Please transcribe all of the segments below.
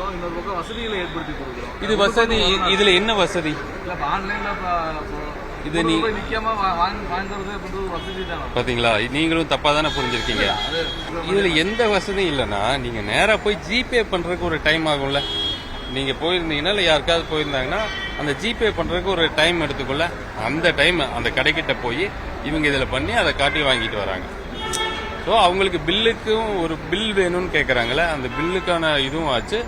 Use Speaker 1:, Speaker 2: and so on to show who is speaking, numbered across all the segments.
Speaker 1: கொடுக்குறோம், இன்னொரு பக்கம் வசதிகளை ஏற்படுத்தி கொடுக்குறோம்.
Speaker 2: இது வசதி, இதுல என்ன வசதி?
Speaker 1: இல்ல ஆன்லைன்ல
Speaker 2: இது நீ
Speaker 1: நிக்காம வாங்குறது வசதி தான்.
Speaker 2: பாத்தீங்களா, நீங்களும் தப்பா தானே புரிஞ்சிருக்கீங்க. இதுல எந்த வசதியும் இல்லைன்னா நீங்க நேரா போய் ஜிபே பண்றதுக்கு ஒரு டைம் ஆகும்ல. நீங்க போயிருந்தீங்கன்னா இல்ல யாருக்காவது போயிருந்தாங்கன்னா அந்த ஜிபே பண்றதுக்கு ஒரு டைம் எடுத்துக்கொள்ள, அந்த டைம் அந்த கடைக்கிட்ட போய் இவங்க இதுல பண்ணி அதை காட்டி வாங்கிட்டு வராங்க. ஸோ அவங்களுக்கு பில்லுக்கும் ஒரு பில் வேணும்னு கேட்குறாங்களே, அந்த பில்லுக்கான இதுவும் ஆச்சு,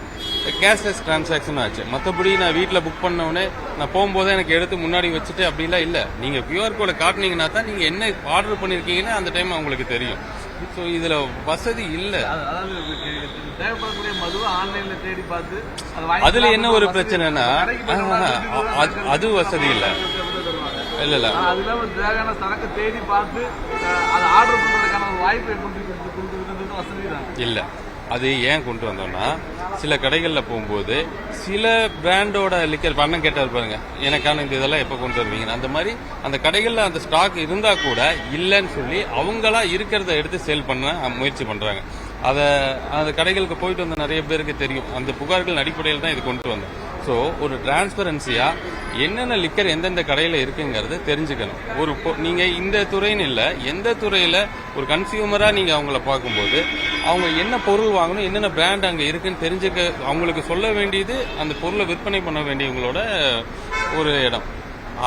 Speaker 2: கேஷ்லெஸ் டிரான்சாக்ஷனும் ஆச்சு. மற்றபடி நான் வீட்டில் புக் பண்ணவுடனே நான் போகும்போதே எனக்கு எடுத்து முன்னாடி வச்சுட்டு அப்படிலாம் இல்லை. நீங்கள் கியூஆர் கோடை காட்டினீங்கன்னா தான் நீங்கள் என்ன ஆர்டர் பண்ணியிருக்கீங்கன்னு அந்த டைம் அவங்களுக்கு தெரியும். ஸோ இதில் வசதி இல்லை. அதுல என்ன ஒரு பிரச்சனைனா அது வசதி இல்லை. இல்ல இல்ல
Speaker 1: அதுல தேவையான சரக்கு தேடி பார்த்து அதை ஆர்டர் பண்றதுக்கான ஒரு வாய்ப்பு கொடுக்குறது வசதி தான்
Speaker 2: இல்ல. அது ஏன் கொண்டு வந்தோம்னா, சில கடைகள்ல போகும்போது சில பிராண்டோட லிக்கர் பண்ணம் கேட்டார் பாருங்க, எனக்கான இந்த இதெல்லாம் எப்ப கொண்டு வருவீங்க, அந்த மாதிரி அந்த கடைகள்ல அந்த ஸ்டாக் இருந்தா கூட இல்லைன்னு சொல்லி அவங்களா இருக்கிறத எடுத்து சேல் பண்ண முயற்சி பண்றாங்க. அந்த கடைகளுக்கு போயிட்டு வந்த நிறைய பேருக்கு தெரியும். அந்த புகார்கள் அடிப்படையில் தான் இது கொண்டு வந்தோம். ஸோ ஒரு டிரான்ஸ்பரன்சியா என்னென்ன லிக்கர் எந்தெந்த கடையில் இருக்குங்கிறத தெரிஞ்சுக்கணும். நீங்க இந்த துறைன்னு இல்லை, எந்த துறையில ஒரு கன்சியூமரா நீங்க அவங்கள பார்க்கும்போது அவங்க என்ன பொருள் வாங்கணும், என்னென்ன பிராண்ட் அங்கே இருக்குன்னு தெரிஞ்சுக்க அவங்களுக்கு சொல்ல வேண்டியது அந்த பொருளை விற்பனை பண்ண வேண்டியவங்களோட ஒரு இடம்.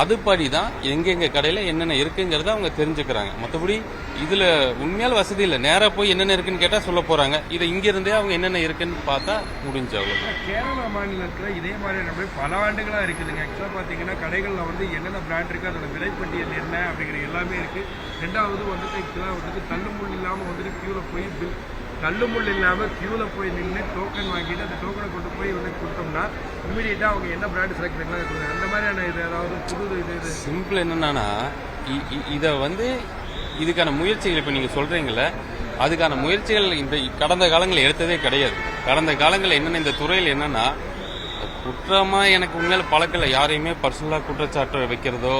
Speaker 2: அதுபடி தான் எங்கெங்க கடையில என்னென்ன இருக்குங்கிறத அவங்க தெரிஞ்சுக்கிறாங்க. மற்றபடி இதுல உண்மையால வசதி இல்லை. நேரா போய் என்னென்ன இருக்குன்னு கேட்டா சொல்ல போறாங்க. இதை இங்க இருந்தே அவங்க என்னென்ன இருக்குன்னு பார்த்தா முடிஞ்சு. அவ்வளவு.
Speaker 3: கேரளா மாநிலத்தில் இதே மாதிரி பல ஆண்டுகளா இருக்குதுங்க. ஆக்சுவலா பாத்தீங்கன்னா கடைகள்ல என்னென்ன பிராண்ட் இருக்கு, அதோட விலைப்பட்டியல் என்ன அப்படிங்கிற எல்லாமே இருக்கு. ரெண்டாவது ஆக்சுவலா தள்ளுமுள் இல்லாம கியூல போய் தள்ளுமுள் இல்லாம கியூல போய் நின்று டோக்கன் வாங்கிட்டு அந்த டோக்கனை கொண்டு போய் கொடுத்தோம்னா இமீடியட்டா அவங்க என்ன பிராண்ட் செலக்ட் பண்ணலாம், அந்த மாதிரியான இது ஏதாவது புது இது
Speaker 2: சிம்பிள் என்னன்னா, இதை இதுக்கான முயற்சிகள் இப்ப நீங்க சொல்றீங்கல்ல, அதுக்கான முயற்சிகள் இந்த கடந்த காலங்களில் எடுத்ததே கிடையாது. கடந்த காலங்களில் என்னென்ன இந்த துறையில் என்னன்னா, குற்றமா எனக்கு உண்மையில பழக்கல, யாரையுமே பர்சனலா குற்றச்சாட்டு வைக்கிறதோ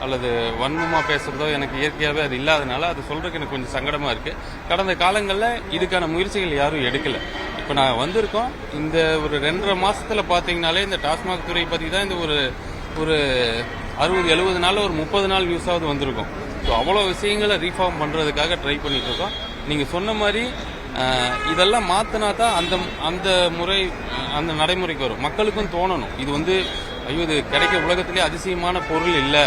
Speaker 2: அல்லது வன்மமா பேசுறதோ எனக்கு இயற்கையாகவே அது இல்லாதனால அது சொல்றதுக்கு எனக்கு கொஞ்சம் சங்கடமா இருக்கு. கடந்த காலங்களில் இதுக்கான முயற்சிகள் யாரும் எடுக்கல. இப்போ நான் வந்திருக்கோம், இந்த ஒரு 2.5 மாசத்துல பாத்தீங்கன்னாலே இந்த டாஸ்மாக் துறை பத்தி தான் இந்த ஒரு 60-70 நாள் ஒரு 30 நாள் நியூஸாவது வந்திருக்கும். ஸோ அவ்வளோ விஷயங்களை ரீஃபார்ம் பண்றதுக்காக ட்ரை பண்ணிட்டு இருக்கோம். நீங்க சொன்ன மாதிரி இதெல்லாம் மாத்தினா தான் அந்த முறை அந்த நடைமுறைக்கு வரும். மக்களுக்கும் தோணணும், இது ஐயோ இது கிடைக்க உலகத்திலே அதிசயமான பொருள் இல்லை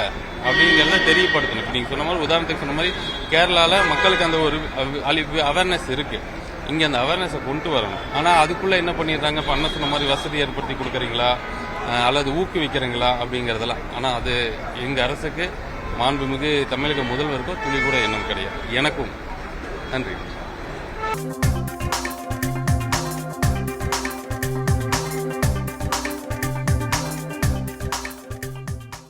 Speaker 2: அப்படிங்கிறத தெரியப்படுத்தணும். இப்போ நீங்க சொன்ன மாதிரி உதாரணத்துக்கு சொன்ன மாதிரி கேரளால மக்களுக்கு அந்த ஒரு அவேர்னஸ் இருக்கு. இங்க அந்த அவேர்னஸை கொண்டு வரணும். ஆனா அதுக்குள்ள என்ன பண்ணிடுறாங்க, பண்ண சொன்ன மாதிரி வசதி ஏற்படுத்தி கொடுக்குறீங்களா அல்லது ஊக்குவிக்கிறீங்களா அப்படிங்கறதெல்லாம். ஆனா அது எங்க அரசுக்கு, மாண்புமிகு தமிழக முதல்வருக்கும் துளி கூட எண்ணம் கிடையாது. எனக்கும். நன்றி.